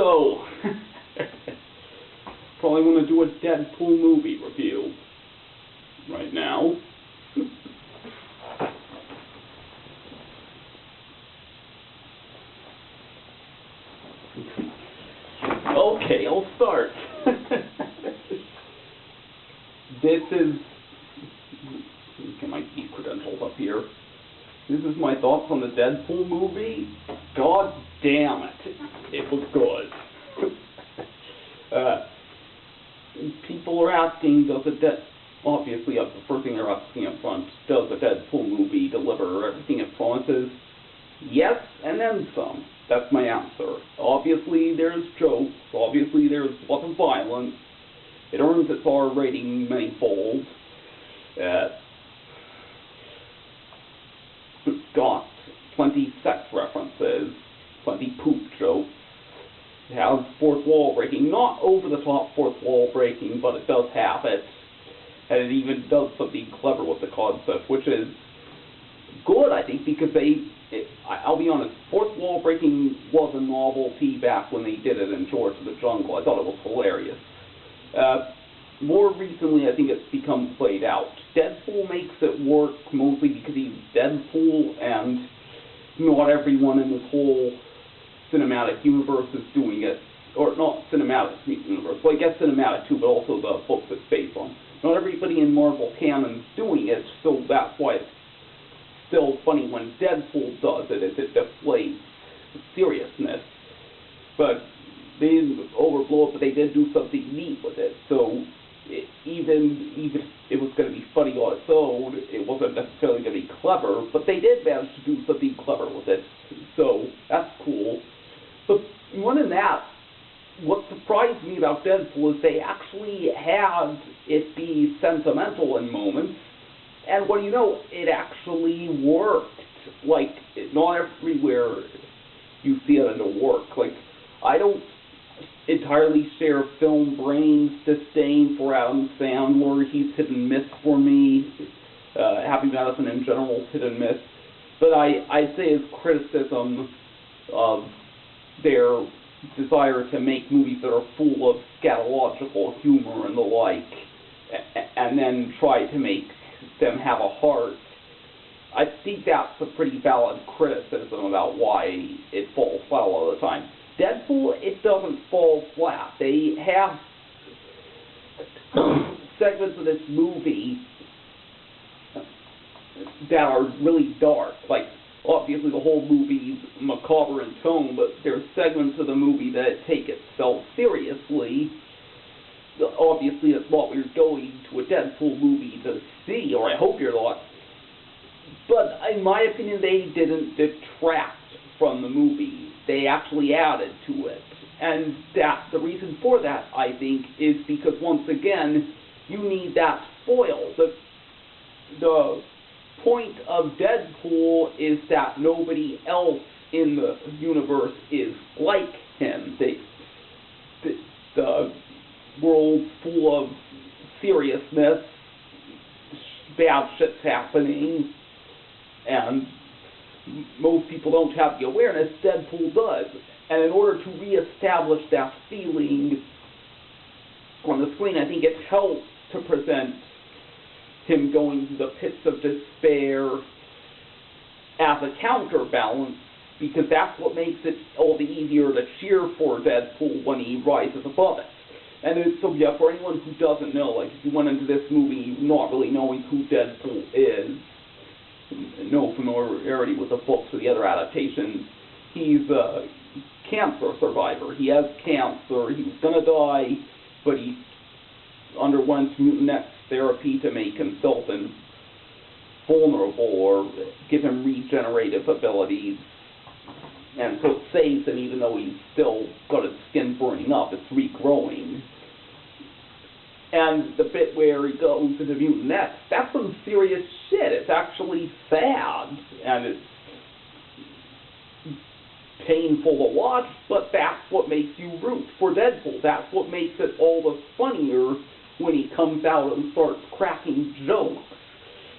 So, probably want to do a Deadpool movie review right now. Okay, I'll start. This is, get my key credentials up here. This is my thoughts on the Deadpool movie. God damn it, it was good. People are asking, obviously the first thing they're asking up front, does the Deadpool movie deliver everything it promises? Yes, and then some. That's my answer. Obviously there's jokes, obviously there's lots of violence. It earns its R rating manyfold. It's got plenty sex references, plenty poop jokes. It has fourth wall breaking, not over the top fourth wall breaking, but it does have it. And it even does something clever with the concept, which is good, I think, because I'll be honest, fourth wall breaking was a novelty back when they did it in George of the Jungle. I thought it was hilarious. More recently, I think it's become played out. Deadpool makes it work mostly because he's Deadpool, and not everyone in this whole cinematic universe is doing it. Or not cinematic universe, well, I guess cinematic too, but also the books it's based on. Not everybody in Marvel canon's doing it, so that's why it's still funny when Deadpool does it, as it deflates seriousness. But they didn't overblow it, but they did do something neat with it. So even if it was going to be funny on its own, it wasn't necessarily going to be clever, but they did manage to do something clever with it. So that's cool. But more than that, what surprised me about Deadpool is they actually had it be sentimental in moments, and when you know, it actually worked. Like, not everywhere you see it in the work. Like, I don't entirely share Film Brain's disdain for Adam Sandler. He's hit and miss for me. Happy Madison in general is hit and miss. But I'd say his criticism of their desire to make movies that are full of scatological humor and the like, and then try to make them have a heart, I think that's a pretty valid criticism about why it falls flat a lot of the time. Deadpool, it doesn't fall flat. They have segments of this movie that are really dark. Like, obviously the whole movie's macabre in tone, but there's segments of the movie that take itself seriously. Obviously, that's what we're going to a Deadpool movie to see, or I hope you're not. But in my opinion, they didn't detract from the movie. They actually added to it. And the reason for that, I think, is because, once again, you need that foil. The point of Deadpool is that nobody else in the universe is like him. The world's full of seriousness, bad shit's happening, and most people don't have the awareness. Deadpool does. And in order to reestablish that feeling on the screen, I think it helps to present him going to the pits of despair as a counterbalance, because that's what makes it all the easier to cheer for Deadpool when he rises above it. And so, yeah, for anyone who doesn't know, like, if you went into this movie not really knowing who Deadpool is, no familiarity with the books or the other adaptations, he's a cancer survivor. He has cancer. He was going to die, but he underwent Mutant X therapy to make himself invulnerable or give him regenerative abilities. And so it saves him, even though he's still got his skin burning up. It's regrowing. And the bit where he goes into Mutant X, that's some serious shit. It's actually sad, and it's painful to watch, but that's what makes you root for Deadpool. That's what makes it all the funnier when he comes out and starts cracking jokes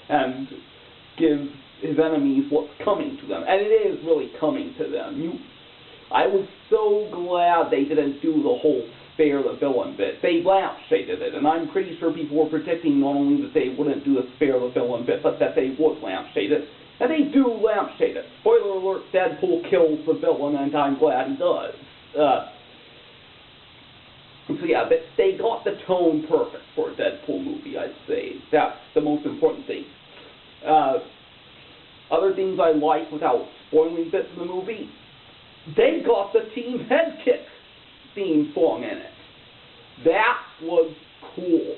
and gives his enemies what's coming to them. And it is really coming to them. I was so glad they didn't do the whole spare the villain bit. They lampshaded it, and I'm pretty sure people were predicting not only that they wouldn't do the spare the villain bit, but that they would lampshade it. And they do lampshade it. Spoiler alert, Deadpool kills the villain, and I'm glad he does. So yeah, they got the tone perfect for a Deadpool movie, I'd say. That's the most important thing. Other things I like without spoiling bits of the movie, they got the Team Headkick theme song in it. That was cool.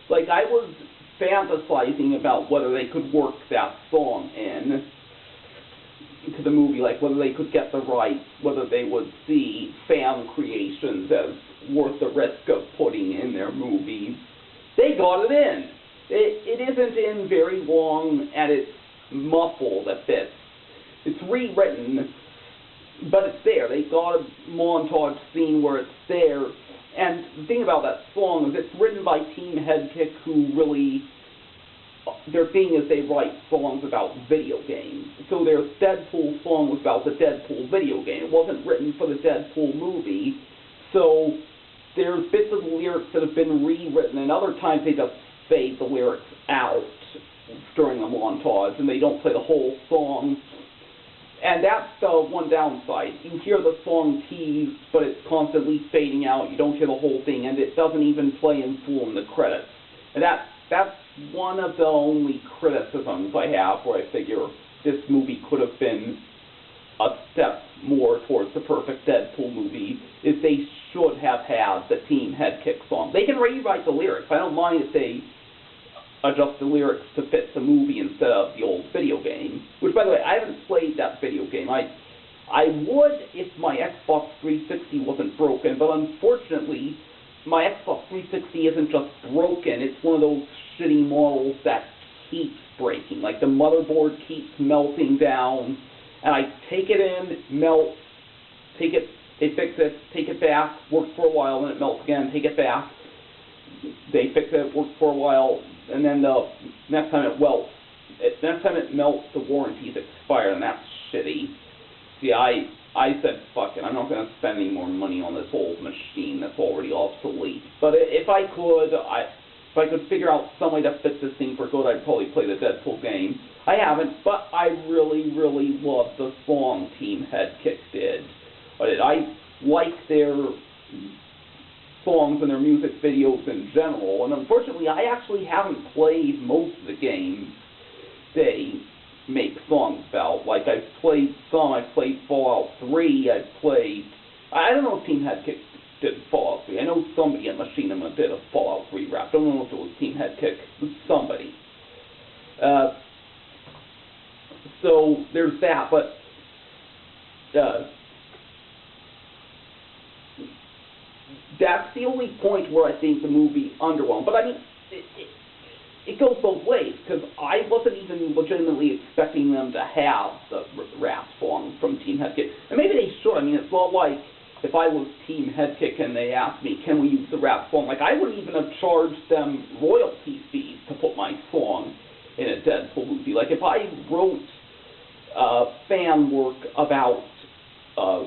Like, I was fantasizing about whether they could work that song into the movie, like whether they could get the rights, whether they would see fan creations as worth the risk of putting in their movies. They got it in. It isn't in very long, and it's muffled a bit. It's rewritten, but it's there. They got a montage scene where it's there. And the thing about that song is it's written by Team Headkick, who really, their thing is they write songs about video games. So their Deadpool song was about the Deadpool video game. It wasn't written for the Deadpool movie. So there's bits of the lyrics that have been rewritten, and other times they just fade the lyrics out during the montage, and they don't play the whole song. And that's the one downside. You hear the song teased, but it's constantly fading out. You don't hear the whole thing, and it doesn't even play in full in the credits. And that's one of the only criticisms I have, where I figure this movie could have been a step more towards the perfect Deadpool movie, is they should have had the Team Headkick song. They can rewrite the lyrics. I don't mind if they adjust the lyrics to fit the movie instead of the old video game. Which, by the way, I haven't played that video game. I would if my Xbox 360 wasn't broken, but unfortunately, my Xbox 360 isn't just broken. It's one of those shitty models that keeps breaking. Like, the motherboard keeps melting down, and I take it in, melt, take it, they fix it, take it back, works for a while, then it melts again, take it back, they fix it, works for a while, and then the next time it melts, the warranties expire, and that's shitty. See, I said, fuck it, I'm not going to spend any more money on this old machine that's already obsolete. But if I could figure out some way to fix this thing for good, I'd probably play the Deadpool game. I haven't, but I really, really love the song Team Headkick did. I like their songs and their music videos in general, and unfortunately I actually haven't played most of the games they make songs about. Like, I've played some, I've played Fallout 3, I don't know if Team Headkick did Fallout 3. I know somebody at Machinima did a Fallout 3 rap. I don't know if it was Team Headkick. It was somebody. So there's that, but that's the only point where I think the movie underwhelmed. But I mean, it goes both ways, because I wasn't even legitimately expecting them to have the rap song from Team Headkick. And maybe they should. I mean, it's not like if I was Team Headkick and they asked me, can we use the rap song? Like, I wouldn't even have charged them royalty fees to put my song in a Deadpool movie. Like, if I wrote fan work about a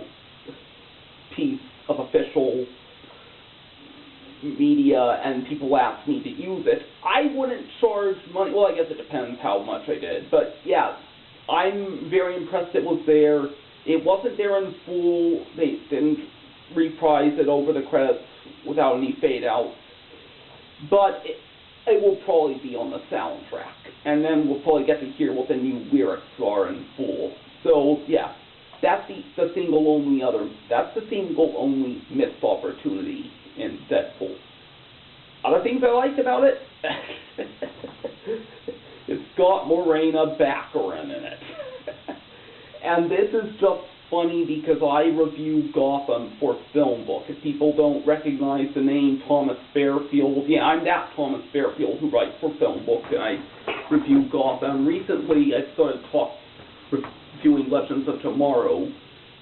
piece of official media and people asked me to use it, I wouldn't charge money. Well, I guess it depends how much I did. But yeah, I'm very impressed it was there. It wasn't there in full. They didn't reprise it over the credits without any fade outs. But it will probably be on the soundtrack. And then we'll probably get to hear what the new lyrics are in full. So yeah, that's the single only missed opportunity in Deadpool. Other things I liked about it, it's got Morena Baccarin in it. And this is just funny because I reviewed Gotham for Film Book. If people don't recognize the name Thomas Fairfield, yeah, I'm that Thomas Fairfield who writes for Film Book, and I reviewed Gotham. Recently, I started reviewing Legends of Tomorrow,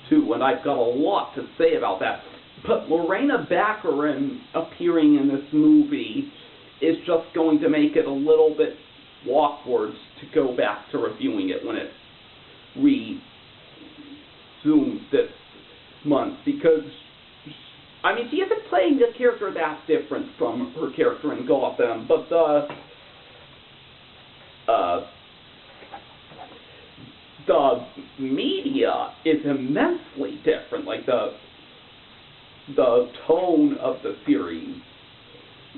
too, and I've got a lot to say about that. But Morena Baccarin appearing in this movie is just going to make it a little bit awkward to go back to reviewing it when it resumes this mean, she isn't playing a character that different from her character in Gotham, but the media is immensely different. Like, the tone of the series,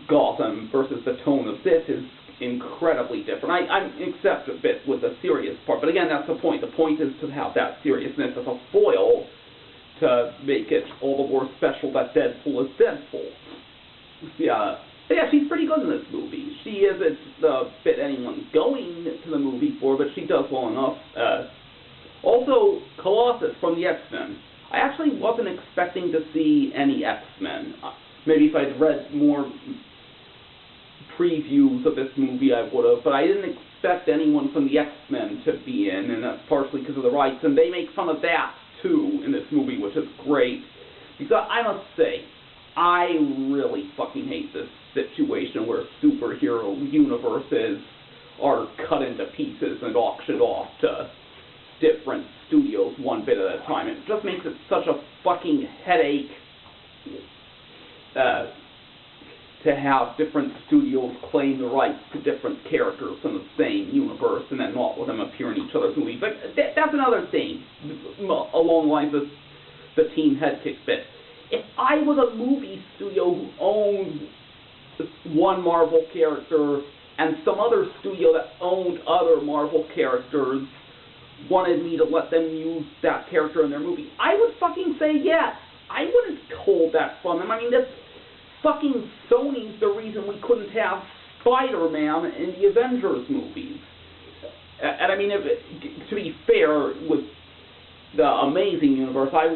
Gotham, versus the tone of this is incredibly different. I accept a bit with the serious part, but again, that's the point. The point is to have that seriousness as a foil to make it all the more special that Deadpool is Deadpool. Yeah, she's pretty good in this movie. She isn't the bit anyone's going to the movie for, but she does well enough. Also, Colossus from the X-Men. I actually wasn't expecting to see any X-Men. Maybe if I'd read more previews of this movie I would have, but I didn't expect anyone from the X-Men to be in, and that's partially because of the rights, and they make fun of that too in this movie, which is great. Because I must say, I really fucking hate this situation where superhero universes are cut into pieces and auctioned off to different studios one bit at a time. It just makes it such a fucking headache to have different studios claim the rights to different characters in the same universe and then not let them appear in each other's movies. But that's another thing along the lines of the Team Headkick bit. If I was a movie studio who owned one Marvel character and some other studio that owned other Marvel characters wanted me to let them use that character in their movie, I would fucking say yes. I wouldn't hold that from them. I mean, that's fucking Sony's the reason we couldn't have Spider-Man in the Avengers movies. And I mean, to be fair, with the Amazing Universe, I'm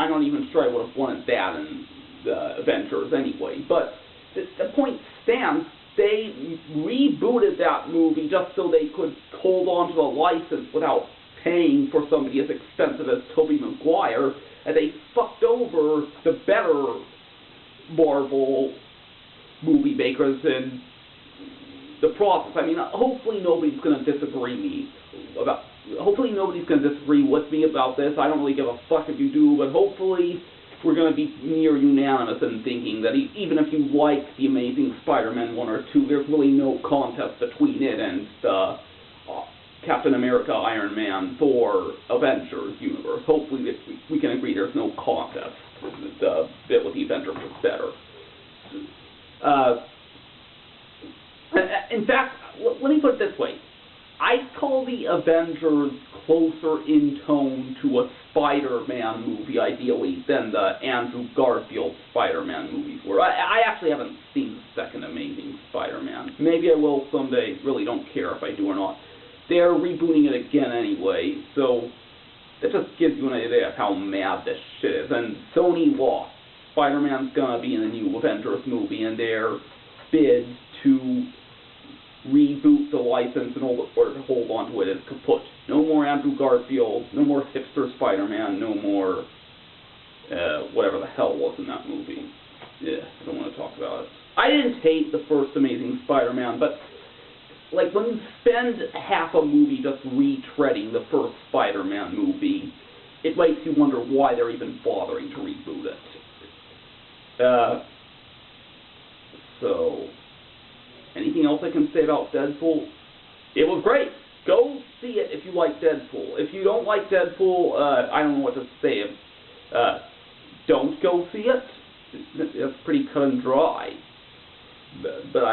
not even sure I would have wanted that in the Avengers anyway. But the point stands, they rebooted that movie just so they could hold on to the license without paying for somebody as expensive as Tobey Maguire, and they fucked over the better Marvel movie makers in the process. I mean, hopefully nobody's going to disagree with me about this. I don't really give a fuck if you do, but hopefully we're going to be near unanimous in thinking that even if you like The Amazing Spider-Man 1 or 2, there's really no contest between it and the Captain America, Iron Man, Thor, Avengers universe. Hopefully we can agree there's no contest. The bit with the Avengers was better. In fact, let me put it this way. I'd call the Avengers closer in tone to a Spider-Man movie, ideally, than the Andrew Garfield Spider-Man movies were. I actually haven't seen the second Amazing Spider-Man. Maybe I will someday. Really don't care if I do or not. They're rebooting it again anyway, so that just gives you an idea of how mad this shit is. And Sony lost. Spider-Man's gonna be in the new Avengers movie, and their bid to reboot the license in order to hold on to it is kaput. No more Andrew Garfield, no more hipster Spider-Man, no more whatever the hell was in that movie. Yeah, I don't want to talk about it. I didn't hate the first Amazing Spider-Man, but like when you spend half a movie just retreading the first Spider-Man movie, it makes you wonder why they're even bothering to reboot it. So, anything else I can say about Deadpool? It was great. Go see it if you like Deadpool. If you don't like Deadpool, I don't know what to say. Don't go see it. It's pretty cut and dry. But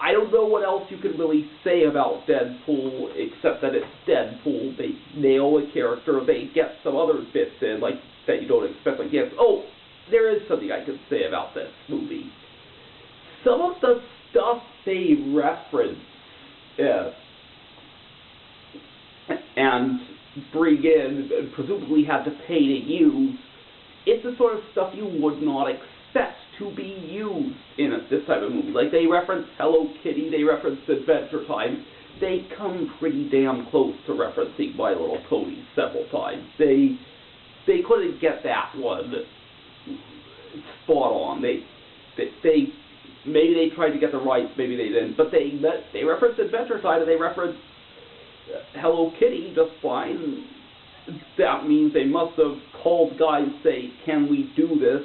I don't know what else you could really say about Deadpool except that it's Deadpool. They nail a character. They get some other bits in like that you don't expect. Like yes, oh, there is something I could say about this movie. Some of the stuff they reference and bring in and presumably had to pay to use, it's the sort of stuff you would not expect to be used in this type of movie. Like they reference Hello Kitty, they reference Adventure Time. They come pretty damn close to referencing My Little Pony several times. They couldn't get that one spot on. Maybe they tried to get the rights, maybe they didn't, but they referenced Adventure Time and they referenced Hello Kitty just fine. that means they must have called guys say, can we do this?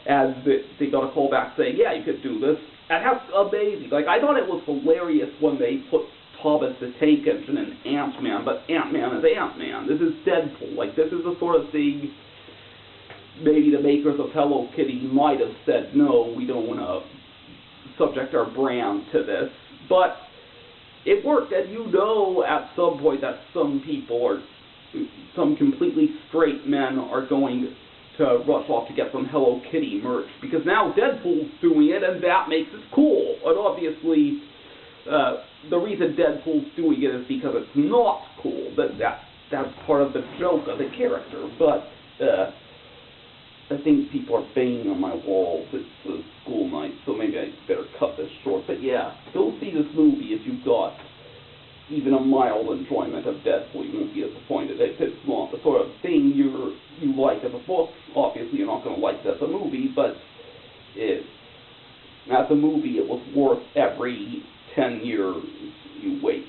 As they got a call back saying, yeah, you could do this. And that's amazing. Like, I thought it was hilarious when they put Thomas the Tank Engine in Ant-Man, but Ant-Man is Ant-Man. This is Deadpool. Like, this is the sort of thing maybe the makers of Hello Kitty might have said, no, we don't want to subject our brand to this. But it worked, and you know at some point that some people, or some completely straight men, are going to rush off to get some Hello Kitty merch, because now Deadpool's doing it, and that makes it cool. And obviously, the reason Deadpool's doing it is because it's not cool. That's part of the joke of the character. But I think people are banging on my walls. It's a school night, so maybe I better cut this short. But yeah, go see this movie if you've got even a mild enjoyment of Deadpool. You won't be disappointed. If it's not the sort of thing you like as a book, obviously you're not going to like this as a movie, but as a movie it was worth every 10 years you wait.